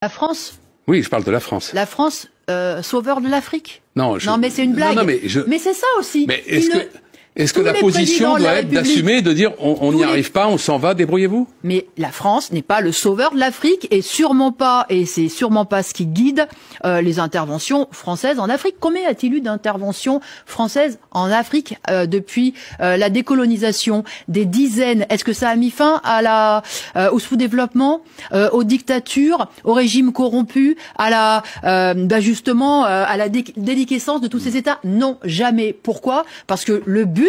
La France? Oui, je parle de la France. La France, sauveur de l'Afrique? Non, non, mais c'est une blague. Non, mais c'est ça aussi. Mais est-ce que la position doit être d'assumer, de dire on n'y arrive pas, on s'en va, débrouillez-vous? Mais la France n'est pas le sauveur de l'Afrique et sûrement pas, et c'est sûrement pas ce qui guide les interventions françaises en Afrique. Combien y a-t-il eu d'interventions françaises en Afrique depuis la décolonisation? Des dizaines. Est-ce que ça a mis fin à au sous-développement, aux dictatures, au régime corrompu, à justement à la déliquescence de tous ces États? Non, jamais. Pourquoi? Parce que le but,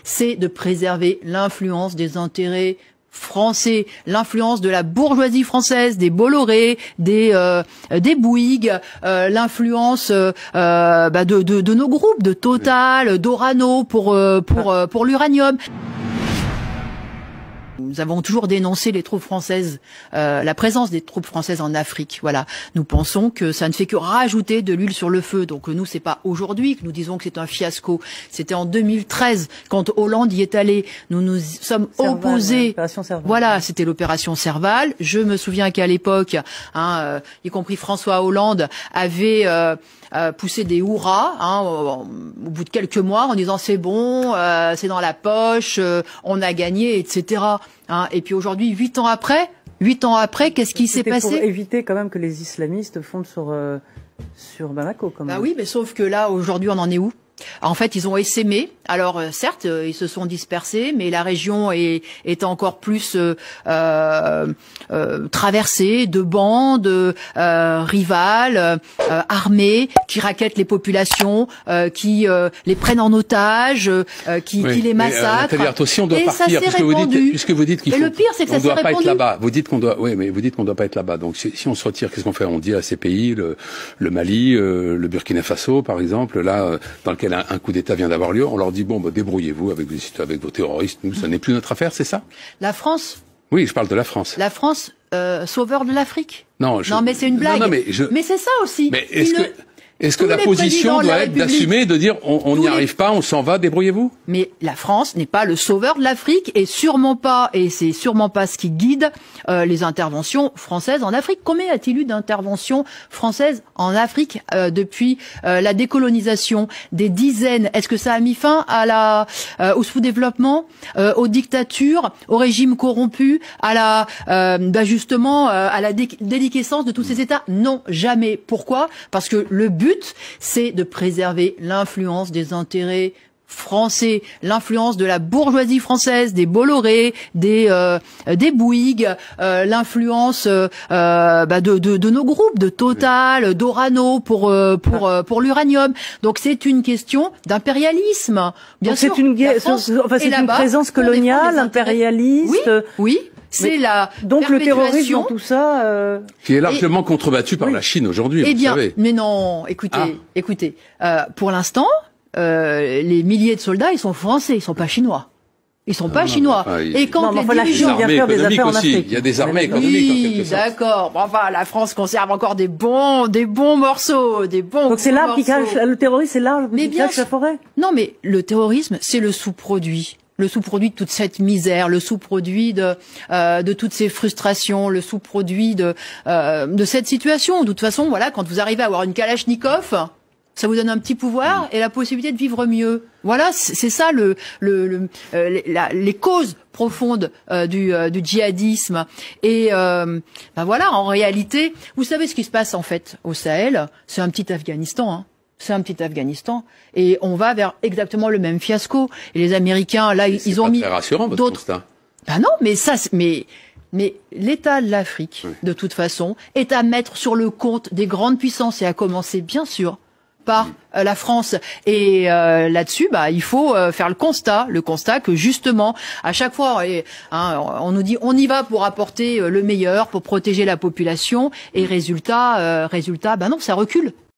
c'est de préserver l'influence des intérêts français, l'influence de la bourgeoisie française, des Bolloré, des Bouygues, l'influence de nos groupes, de Total, d'Orano pour l'uranium. Nous avons toujours dénoncé les troupes françaises, la présence des troupes françaises en Afrique. Voilà, nous pensons que ça ne fait que rajouter de l'huile sur le feu. Donc nous, c'est pas aujourd'hui que nous disons que c'est un fiasco. C'était en 2013 quand Hollande y est allé. Nous nous sommes opposés. Voilà, c'était l'opération Serval. Je me souviens qu'à l'époque, y compris François Hollande avait pousser des hurrahs au bout de quelques mois en disant c'est bon, c'est dans la poche, on a gagné, etc. Et puis aujourd'hui, 8 ans après, qu'est-ce qui s'est passé? Pour éviter quand même que les islamistes fondent sur Bamako. Quand même. Bah oui, mais sauf que là, aujourd'hui, on en est où? En fait, ils ont essaimé. Alors, certes, ils se sont dispersés, mais la région est encore plus traversée de bandes rivales, armées, qui rackettent les populations, qui les prennent en otage, qui les massacrent. Si on doit et partir, ça s'est répandu. puisque vous dites qu'il faut, le pire, c'est que ça s'est répandu. Pas être là-bas. Vous dites qu'on doit, oui, mais vous dites qu'on doit pas être là-bas. Donc, si on se retire, qu'est-ce qu'on fait? On dit à ces pays, le Mali, le Burkina Faso, par exemple, là, dans lequel un coup d'État vient d'avoir lieu, on leur dit bon, débrouillez-vous avec vos terroristes. Nous, ça n'est plus notre affaire, c'est ça? La France? Oui, je parle de la France. La France, sauveur de l'Afrique? Non, mais c'est une blague. Non, mais c'est ça aussi. Mais est-ce que la position doit être d'assumer, de dire on n'y arrive pas, on s'en va, débrouillez-vous? Mais la France n'est pas le sauveur de l'Afrique et sûrement pas, et c'est sûrement pas ce qui guide les interventions françaises en Afrique. Combien y a-t-il eu d'interventions françaises en Afrique depuis la décolonisation? Des dizaines. Est-ce que ça a mis fin au sous-développement, aux dictatures, au régime corrompu, à justement à la déliquescence de tous ces États? Non, jamais. Pourquoi? Parce que le but, c'est de préserver l'influence des intérêts français, l'influence de la bourgeoisie française, des Bolloré, des Bouygues, l'influence de nos groupes, de Total, d'Orano pour l'uranium. Donc c'est une question d'impérialisme. Bien sûr. C'est une présence coloniale, impérialiste. Oui. C'est donc le terrorisme dans tout ça qui est largement contrebattu par la Chine aujourd'hui. Eh bien, mais non. Écoutez. Pour l'instant, les milliers de soldats, ils sont français, ils sont pas chinois. Ils sont pas chinois. Et quand les dirigeants viennent faire des affaires en Afrique, il y a des armées économiques. Oui, d'accord. Enfin, la France conserve encore des bons morceaux, des bons. Donc c'est l'arbre qui cache le terrorisme, c'est l'arbre qui cache la forêt. Non, mais le terrorisme, c'est le sous-produit. Le sous-produit de toute cette misère, le sous-produit de toutes ces frustrations, le sous-produit de cette situation. De toute façon, voilà, quand vous arrivez à avoir une Kalachnikov, ça vous donne un petit pouvoir et la possibilité de vivre mieux. Voilà, c'est ça les causes profondes du djihadisme. Et voilà, en réalité, vous savez ce qui se passe en fait au Sahel, c'est un petit Afghanistan. C'est un petit Afghanistan et on va vers exactement le même fiasco. Et les Américains, là, ils ont mis très rassurant, votre constat. Ben non, mais l'État de l'Afrique, de toute façon, est à mettre sur le compte des grandes puissances et à commencer, bien sûr, par la France. Et là-dessus, il faut faire le constat que justement, à chaque fois, on nous dit on y va pour apporter le meilleur, pour protéger la population, et résultat, non, ça recule.